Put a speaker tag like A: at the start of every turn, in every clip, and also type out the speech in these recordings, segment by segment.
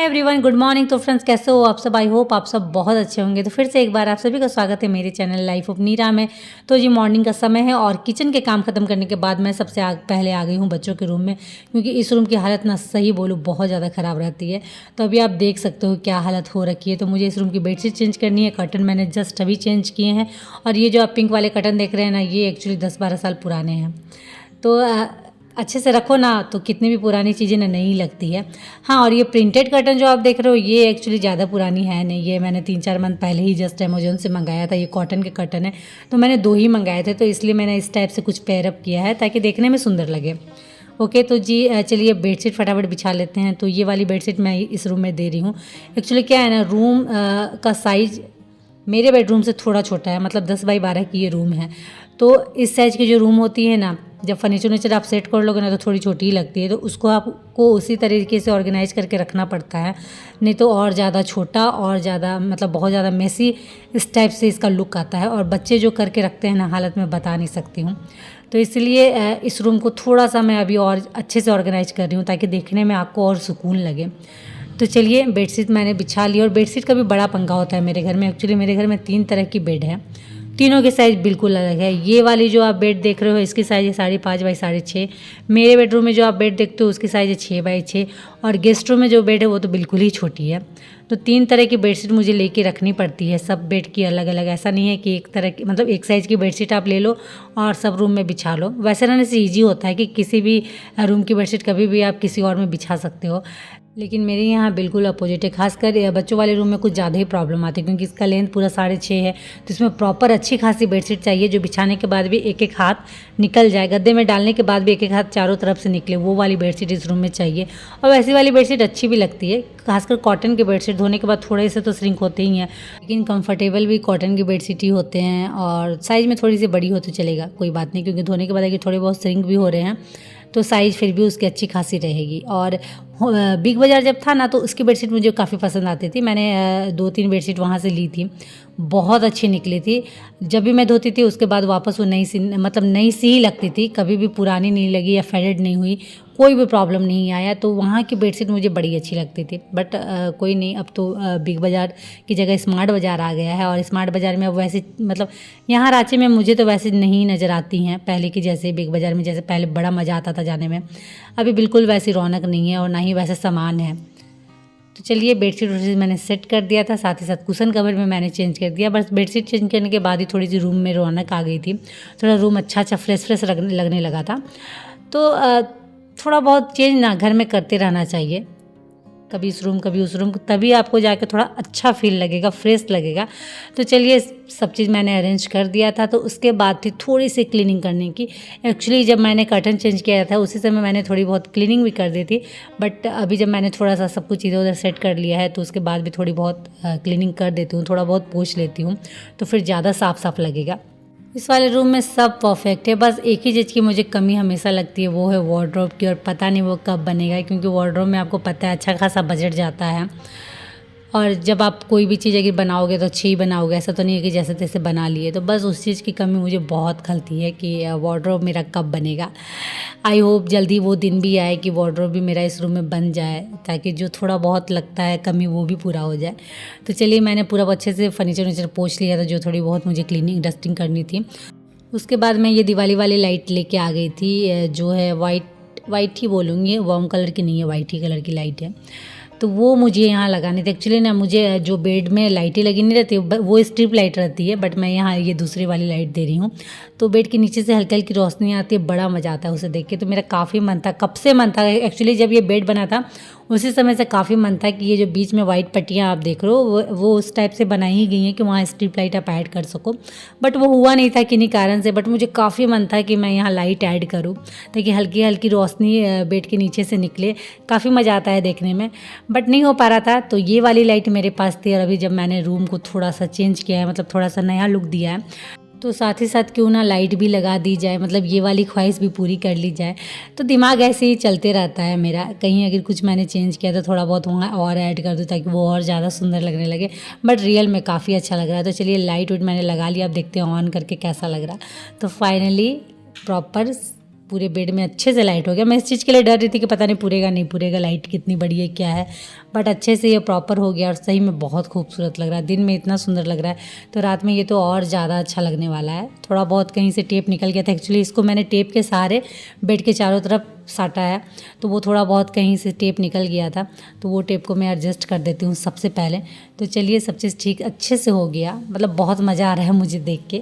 A: Hi everyone, good morning. तो friends, कैसे हो आप सब? आई होप आप सब बहुत अच्छे होंगे। तो फिर से एक बार आप सभी का स्वागत है मेरे चैनल लाइफ ऑफ नीरा में। तो ये मॉर्निंग का समय है और किचन के काम खत्म करने के बाद मैं सबसे पहले आ गई हूँ बच्चों के रूम में, क्योंकि इस रूम की हालत ना सही बोलूँ बहुत ज़्यादा ख़राब रहती है। तो अभी आप देख सकते हो क्या हालत हो रखी है। तो मुझे इस रूम की बेडशीट चेंज करनी है, कर्टन मैंने जस्ट अभी चेंज किए हैं। और ये जो आप पिंक वाले कर्टन देख रहे हैं ना, ये एक्चुअली 10-12 साल पुराने हैं। तो अच्छे से रखो ना तो कितनी भी पुरानी चीज़ें ना नहीं लगती है। हाँ, और ये प्रिंटेड कर्टन जो आप देख रहे हो ये एक्चुअली ज़्यादा पुरानी है नहीं। ये मैंने 3-4 मंथ पहले ही जस्ट अमेजोन से मंगाया था। ये कॉटन के कर्टन है, तो मैंने 2 ही मंगाए थे, तो इसलिए मैंने इस टाइप से कुछ पेयरअप किया है ताकि देखने में सुंदर लगे। ओके, तो जी चलिए बेडशीट फटाफट बिछा लेते हैं। तो ये वाली बेडशीट मैं इस रूम में दे रही हूँ। एक्चुअली क्या है ना, रूम का साइज़ मेरे बेडरूम से थोड़ा छोटा है, मतलब 10x12 की ये रूम है। तो इस साइज़ की जो रूम होती है ना, जब फर्नीचर आप सेट कर लोगे ना तो थोड़ी छोटी ही लगती है। तो उसको आपको उसी तरीके से ऑर्गेनाइज करके रखना पड़ता है, नहीं तो और ज़्यादा छोटा और ज़्यादा मतलब बहुत ज़्यादा मेसी इस टाइप से इसका लुक आता है। और बच्चे जो करके रखते हैं ना, हालत में बता नहीं सकती हूँ। तो इसलिए इस रूम को थोड़ा सा मैं अभी और अच्छे से ऑर्गेनाइज कर रही हूँ ताकि देखने में आपको और सुकून लगे। तो चलिए बेडशीट मैंने बिछा ली। और बेडशीट का भी बड़ा पंगा होता है मेरे घर में। एक्चुअली मेरे घर में 3 तरह की बेड है, तीनों के साइज़ बिल्कुल अलग है। ये वाली जो आप बेड देख रहे हो इसकी साइज़ है 5.5x6। मेरे बेडरूम में जो आप बेड देखते हो उसकी साइज़ है 6x6। और गेस्ट रूम में जो बेड है वो तो बिल्कुल ही छोटी है। तो 3 तरह की बेडशीट मुझे लेके रखनी पड़ती है, सब बेड की अलग अलग। ऐसा नहीं है कि एक तरह की मतलब एक साइज़ की बेडशीट आप ले लो और सब रूम में बिछा लो। वैसे रहने से ईजी होता है कि किसी भी रूम की बेडशीट कभी भी आप किसी और में बिछा सकते हो। लेकिन मेरे यहाँ बिल्कुल अपोजिट है। खासकर बच्चों वाले रूम में कुछ ज़्यादा ही प्रॉब्लम आती है, क्योंकि इसका लेंथ पूरा 6.5 है। तो इसमें प्रॉपर अच्छी खासी बेडशीट चाहिए जो बिछाने के बाद भी एक एक हाथ निकल जाए, गद्दे में डालने के बाद भी एक एक हाथ चारों तरफ से निकले, वो वाली बेडशीट इस रूम में चाहिए। और वैसी वाली बेडशीट अच्छी भी लगती है। खासकर कॉटन के बेडशीट धोने के बाद थोड़े से तो श्रिंक होते ही हैं, लेकिन कंफर्टेबल भी कॉटन की बेडशीट ही होते हैं। और साइज़ में थोड़ी सी बड़ी हो तो चलेगा, कोई बात नहीं, क्योंकि धोने के बाद थोड़े बहुत श्रिंक भी हो रहे हैं तो साइज़ फिर भी उसकी अच्छी खासी रहेगी। और बिग बाज़ार जब था ना तो उसकी बेडशीट मुझे काफ़ी पसंद आती थी। मैंने 2-3 बेडशीट वहाँ से ली थी, बहुत अच्छी निकली थी। जब भी मैं धोती थी उसके बाद वापस वो नई सी मतलब नई सी ही लगती थी, कभी भी पुरानी नहीं लगी या फेडेड नहीं हुई, कोई भी प्रॉब्लम नहीं आया। तो वहाँ की बेडशीट मुझे बड़ी अच्छी लगती थी। बट कोई नहीं, अब तो बिग बाज़ार की जगह स्मार्ट बाज़ार आ गया है। और स्मार्ट बाज़ार में अब वैसे मतलब यहाँ रांची में मुझे तो वैसे नहीं नज़र आती हैं पहले की जैसे। बिग बाज़ार में जैसे पहले बड़ा मज़ा आता था जाने में, अभी बिल्कुल वैसी रौनक नहीं है और ना ही वैसे सामान है। तो चलिए बेडशीट मैंने सेट कर दिया था, साथ ही साथ कुशन कवर में मैंने चेंज कर दिया। बस बेडशीट चेंज करने के बाद ही थोड़ी सी रूम में रौनक आ गई थी, थोड़ा रूम अच्छा फ्रेश लगने लगा था। तो थोड़ा बहुत चेंज ना घर में करते रहना चाहिए, कभी इस रूम कभी उस रूम, तभी आपको जाके थोड़ा अच्छा फील लगेगा, फ्रेश लगेगा। तो चलिए सब चीज़ मैंने अरेंज कर दिया था। तो उसके बाद थी थोड़ी सी क्लीनिंग करने की। एक्चुअली जब मैंने कर्टन चेंज किया था उसी समय मैंने थोड़ी बहुत क्लीनिंग भी कर दी थी। बट अभी जब मैंने थोड़ा सा सब कुछ इधर उधर सेट कर लिया है तो उसके बाद भी थोड़ी बहुत क्लीनिंग कर देती हूँ, थोड़ा बहुत पोंछ लेती हूँ, तो फिर ज़्यादा साफ लगेगा। इस वाले रूम में सब परफेक्ट है, बस एक ही चीज़ की मुझे कमी हमेशा लगती है, वो है वार्डरोब की। और पता नहीं वो कब बनेगा, क्योंकि वार्डरोब में आपको पता है अच्छा खासा बजट जाता है। और जब आप कोई भी चीज़ अगर बनाओगे तो अच्छी ही बनाओगे, ऐसा तो नहीं है कि जैसे तैसे बना लिए। तो बस उस चीज़ की कमी मुझे बहुत खलती है कि वार्डरोब मेरा कब बनेगा। आई होप जल्दी वो दिन भी आए कि वार्डरोब भी मेरा इस रूम में बन जाए, ताकि जो थोड़ा बहुत लगता है कमी वो भी पूरा हो जाए। तो चलिए मैंने पूरा अच्छे से फर्नीचर पोंछ लिया था, जो थोड़ी बहुत मुझे क्लीनिंग डस्टिंग करनी थी। उसके बाद मैं ये दिवाली वाली लाइट लेके आ गई थी, जो है वाइट ही बोलूँगी, वार्म कलर की नहीं है, वाइट ही कलर की लाइट है। तो वो मुझे यहाँ लगानी थी। एक्चुअली ना मुझे जो बेड में लाइटें लगी नहीं रहती वो स्ट्रिप लाइट रहती है, बट मैं यहाँ ये दूसरी वाली लाइट दे रही हूँ। तो बेड के नीचे से हल्की हल्की रोशनी आती है, बड़ा मज़ा आता है उसे देख के। तो मेरा काफ़ी मन था, कब से मन था एक्चुअली, जब ये बेड बना था उसी समय से काफ़ी मन था कि ये जो बीच में वाइट पट्टियाँ आप देख रहे हो वो उस टाइप से बनाई ही गई हैं कि वहाँ स्ट्रिप लाइट आप ऐड कर सको। बट वो हुआ नहीं था किन्हीं कारण से। बट मुझे काफ़ी मन था कि मैं यहाँ लाइट ऐड करूँ ताकि हल्की हल्की रोशनी बेड के नीचे से निकले, काफ़ी मज़ा आता है देखने में। बट नहीं हो पा रहा था, तो ये वाली लाइट मेरे पास थी। और अभी जब मैंने रूम को थोड़ा सा चेंज किया है, मतलब थोड़ा सा नया लुक दिया है, तो साथ ही साथ क्यों ना लाइट भी लगा दी जाए, मतलब ये वाली ख्वाहिश भी पूरी कर ली जाए। तो दिमाग ऐसे ही चलते रहता है मेरा, कहीं अगर कुछ मैंने चेंज किया तो थोड़ा बहुत वहाँ और ऐड कर दूँ ताकि वो और ज़्यादा सुंदर लगने लगे। बट रियल में काफ़ी अच्छा लग रहा है। तो चलिए लाइट मैंने लगा लिया, अब देखते हैं ऑन करके कैसा लग रहा। तो फाइनली प्रॉपर पूरे बेड में अच्छे से लाइट हो गया। मैं इस चीज़ के लिए डर रही थी कि पता नहीं पूरेगा नहीं पूरेगा, लाइट कितनी बड़ी है क्या है, बट अच्छे से ये प्रॉपर हो गया और सही में बहुत खूबसूरत लग रहा है। दिन में इतना सुंदर लग रहा है तो रात में ये तो और ज़्यादा अच्छा लगने वाला है। थोड़ा बहुत कहीं से टेप निकल गया था, एक्चुअली इसको मैंने टेप के सहारे बेड के चारों तरफ साटा है, तो वो थोड़ा बहुत कहीं से टेप निकल गया था, तो वो टेप को मैं एडजस्ट कर देती हूँ सबसे पहले। तो चलिए सब चीज़ ठीक अच्छे से हो गया, मतलब बहुत मज़ा आ रहा है मुझे देख के।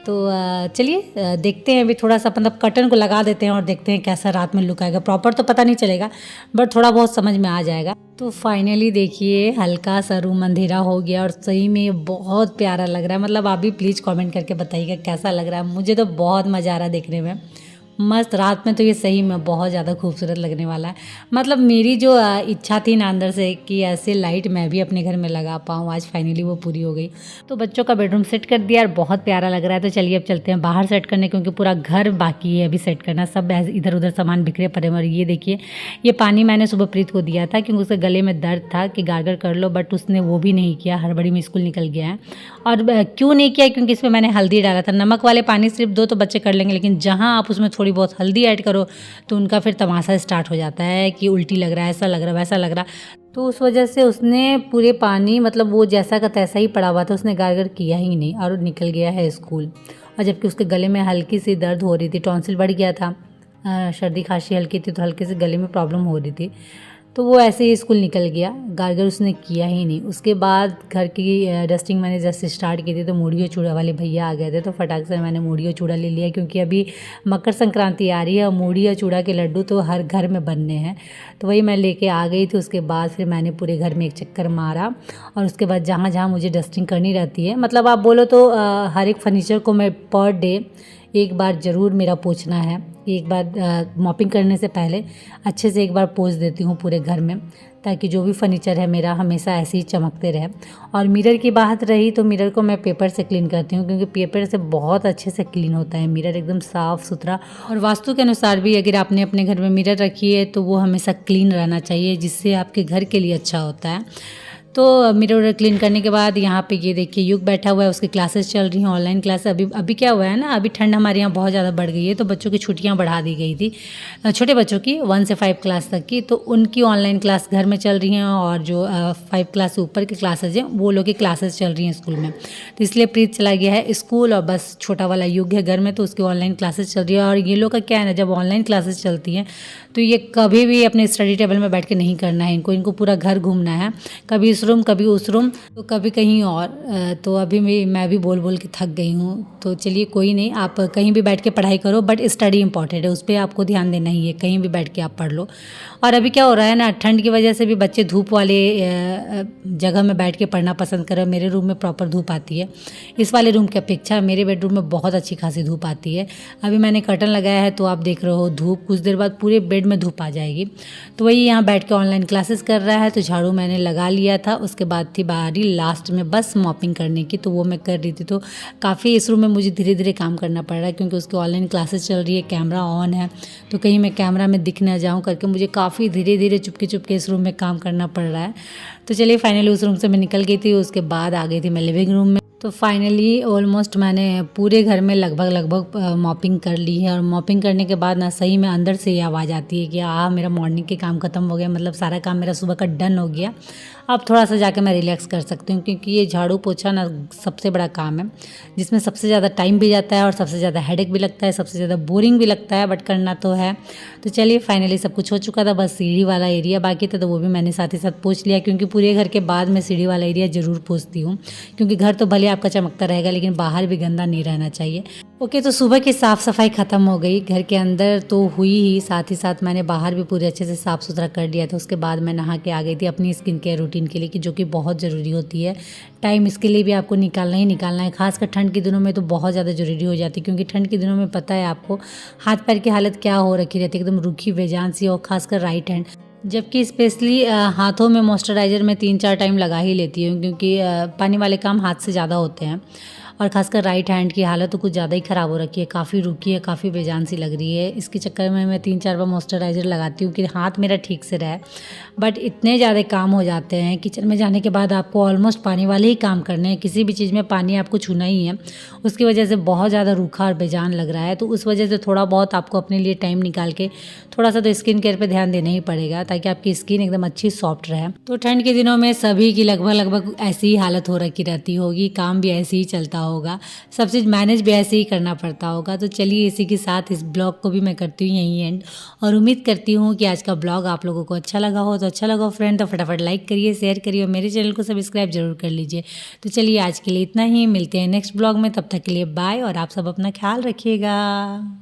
A: तो चलिए देखते हैं अभी थोड़ा सा, मतलब कर्टन को लगा देते हैं और देखते हैं कैसा रात में लुक आएगा। प्रॉपर तो पता नहीं चलेगा बट थोड़ा बहुत समझ में आ जाएगा। तो फाइनली देखिए हल्का सा रूम अंधेरा हो गया और सही में ये बहुत प्यारा लग रहा है। मतलब आप भी प्लीज़ कमेंट करके बताइएगा कैसा लग रहा है। मुझे तो बहुत मज़ा आ रहा है देखने में, मस्त। रात में तो ये सही में बहुत ज़्यादा खूबसूरत लगने वाला है। मतलब मेरी जो इच्छा थी ना अंदर से कि ऐसे लाइट मैं भी अपने घर में लगा पाऊँ, आज फाइनली वो पूरी हो गई। तो बच्चों का बेडरूम सेट कर दिया और बहुत प्यारा लग रहा है। तो चलिए अब चलते हैं बाहर सेट करने, क्योंकि पूरा घर बाकी है अभी सेट करना। सब इधर उधर सामान बिखरे पड़े हैं। और ये देखिए ये पानी मैंने सुबह प्रीत को दिया था क्योंकि उसके गले में दर्द था कि गार्गल कर लो, बट उसने वो भी नहीं किया, हड़बड़ी में स्कूल निकल गया है। और क्यों नहीं किया, क्योंकि इसमें मैंने हल्दी डाला था। नमक वाले पानी सिर्फ दो तो बच्चे कर लेंगे, लेकिन जहाँ आप उसमें थोड़ी बहुत हल्दी ऐड करो तो उनका फिर तमाशा स्टार्ट हो जाता है कि उल्टी लग रहा है, ऐसा लग रहा है, वैसा लग रहा। तो उस वजह से उसने पूरे पानी, मतलब वो जैसा का तैसा ही पड़ा हुआ था, उसने गार्गल किया ही नहीं और निकल गया है स्कूल। और जबकि उसके गले में हल्की सी दर्द हो रही थी, टॉन्सिल बढ़ गया था, सर्दी खांसी हल्की थी, तो हल्के से गले में प्रॉब्लम हो रही थी, तो वो ऐसे ही स्कूल निकल गया। गार्गल उसने किया ही नहीं। उसके बाद घर की डस्टिंग मैंने जैसे स्टार्ट की थी तो मूढ़ी और चूड़ा वाले भैया आ गए थे, तो फटाक से मैंने मूढ़ी और चूड़ा ले लिया, क्योंकि अभी मकर संक्रांति आ रही है और मूढ़ी और चूड़ा के लड्डू तो हर घर में बनने हैं। तो वही मैं लेके आ गई थी। उसके बाद फिर मैंने पूरे घर में एक चक्कर मारा और उसके बाद जहाँ जहाँ मुझे डस्टिंग करनी रहती है, मतलब आप बोलो तो हर एक फर्नीचर को मैं पर डे एक बार ज़रूर मेरा पोंछना है। एक बार मॉपिंग करने से पहले अच्छे से एक बार पोंछ देती हूँ पूरे घर में, ताकि जो भी फर्नीचर है मेरा हमेशा ऐसे ही चमकते रहे। और मिरर की बात रही तो मिरर को मैं पेपर से क्लीन करती हूँ, क्योंकि पेपर से बहुत अच्छे से क्लीन होता है मिरर, एकदम साफ़ सुथरा। और वास्तु के अनुसार भी अगर आपने अपने घर में मिरर रखी है तो वो हमेशा क्लीन रहना चाहिए, जिससे आपके घर के लिए अच्छा होता है। तो मिरर क्लीन करने के बाद यहाँ पे ये देखिए युग बैठा हुआ है, उसकी क्लासेस चल रही हैं, ऑनलाइन क्लास। अभी क्या हुआ है ना, अभी ठंड हमारे यहाँ बहुत ज़्यादा बढ़ गई है, तो बच्चों की छुट्टियाँ बढ़ा दी गई थी, छोटे बच्चों की 1 से 5 क्लास तक की, तो उनकी ऑनलाइन क्लास घर में चल रही हैं। और जो 5 क्लास से ऊपर की क्लासेज हैं वो लोग की क्लासेस चल रही हैं स्कूल में। तो इसलिए प्रीत चला गया है स्कूल और बस छोटा वाला युग है घर में, तो उसकी ऑनलाइन क्लासेस चल रही है। और ये लोग का क्या है ना, जब ऑनलाइन क्लासेस चलती हैं तो ये कभी भी अपने स्टडी टेबल में बैठ के नहीं करना है इनको पूरा घर घूमना है, कभी इस रूम कभी उस रूम तो कभी कहीं और। तो अभी मैं भी बोल बोल के थक गई हूँ। तो चलिए कोई नहीं, आप कहीं भी बैठ के पढ़ाई करो, बट स्टडी इंपॉर्टेंट है, उस पर आपको ध्यान देना ही है, कहीं भी बैठ के आप पढ़ लो। और अभी क्या हो रहा है ना, ठंड की वजह से भी बच्चे धूप वाले जगह में बैठ के पढ़ना पसंद कर रहे हैं। मेरे रूम में प्रॉपर धूप आती है, इस वाले रूम की अपेक्षा मेरे बेडरूम में बहुत अच्छी खासी धूप आती है। अभी मैंने कर्टन लगाया है तो आप देख रहे हो धूप, कुछ देर बाद पूरे बेड में धूप आ जाएगी। तो वही यहाँ बैठ के ऑनलाइन क्लासेस कर रहा है, तो झाड़ू मैंने लगा लिया था। उसके बाद थी बारी लास्ट में बस मॉपिंग करने की, तो वो मैं कर रही थी। तो काफ़ी इस रूम में मुझे धीरे धीरे काम करना पड़ रहा है, क्योंकि उसकी ऑनलाइन क्लासेस चल रही है, कैमरा ऑन है, तो कहीं मैं कैमरा में दिख ना जाऊँ करके मुझे काफ़ी धीरे धीरे चुपके चुपके इस रूम में काम करना पड़ रहा है। तो चलिए फाइनली उस रूम से मैं निकल गई थी। उसके बाद आ गई थी मैं लिविंग रूम में। तो फाइनली ऑलमोस्ट मैंने पूरे घर में लगभग मॉपिंग कर ली है। और मॉपिंग करने के बाद ना सही में अंदर से ये आवाज़ आती है कि मेरा मॉर्निंग के काम ख़त्म हो गया, मतलब सारा काम मेरा सुबह का डन हो गया। अब थोड़ा सा जाके मैं रिलैक्स कर सकती हूँ, क्योंकि ये झाड़ू पोछा ना सबसे बड़ा काम है, जिसमें सबसे ज़्यादा टाइम भी जाता है और सबसे ज़्यादा हेडेक भी लगता है, सबसे ज़्यादा बोरिंग भी लगता है, बट करना तो है। तो चलिए फाइनली सब कुछ हो चुका था, बस सीढ़ी वाला एरिया बाकी था, तो वो भी मैंने साथ ही साथ पोंछ लिया, क्योंकि पूरे घर के बाद मैं सीढ़ी वाला एरिया ज़रूर पोंछती हूँ, क्योंकि घर तो भले आपका चमकता रहेगा लेकिन बाहर भी गंदा नहीं रहना चाहिए। ओके, तो सुबह की साफ़ सफाई ख़त्म हो गई, घर के अंदर तो हुई ही, साथ ही साथ मैंने बाहर भी पूरे अच्छे से साफ़ सुथरा कर लिया था। उसके बाद मैं नहा के आ गई थी अपनी स्किन केयर रूटीन के लिए, कि जो कि बहुत ज़रूरी होती है। टाइम इसके लिए भी आपको निकालना ही निकालना है, खासकर ठंड के दिनों में तो बहुत ज़्यादा ज़रूरी हो जाती है, क्योंकि ठंड के दिनों में पता है आपको हाथ पैर की हालत क्या हो रखी रहती है, एकदम रूखी बेजान सी, और खासकर राइट हैंड। जबकि स्पेशली हाथों में मॉइस्चराइज़र में 3-4 टाइम लगा ही लेती हूँ, क्योंकि पानी वाले काम हाथ से ज़्यादा होते हैं। और खासकर राइट हैंड की हालत तो कुछ ज़्यादा ही ख़राब हो रखी है, काफ़ी रुकी है, काफ़ी बेजान सी लग रही है। इसके चक्कर में मैं 3-4 बार मॉइस्चराइज़र लगाती हूँ कि हाथ मेरा ठीक से रहे। बट इतने ज़्यादा काम हो जाते हैं किचन में जाने के बाद, आपको ऑलमोस्ट पानी वाले ही काम करने हैं, किसी भी चीज़ में पानी आपको छूना ही है। उसकी वजह से बहुत ज़्यादा रूखा और बेजान लग रहा है, तो उस वजह से थोड़ा बहुत आपको अपने लिए टाइम निकाल के थोड़ा सा तो स्किन केयर पे ध्यान देना ही पड़ेगा, ताकि आपकी स्किन एकदम अच्छी सॉफ्ट रहे। तो ठंड के दिनों में सभी की लगभग ऐसी ही हालत हो रखी रहती होगी, काम भी ऐसे ही चलता होगा, सब चीज़ मैनेज भी ऐसे ही करना पड़ता होगा। तो चलिए इसी के साथ इस ब्लॉग को भी मैं करती हूँ यहीं एंड, और उम्मीद करती हूँ कि आज का ब्लॉग आप लोगों को अच्छा लगा हो। तो अच्छा लगा हो फ्रेंड तो फटाफट लाइक करिए, शेयर करिए और मेरे चैनल को सब्सक्राइब जरूर कर लीजिए। तो चलिए आज के लिए इतना ही, मिलते हैं नेक्स्ट ब्लॉग में, तब तक के लिए बाय और आप सब अपना ख्याल रखिएगा।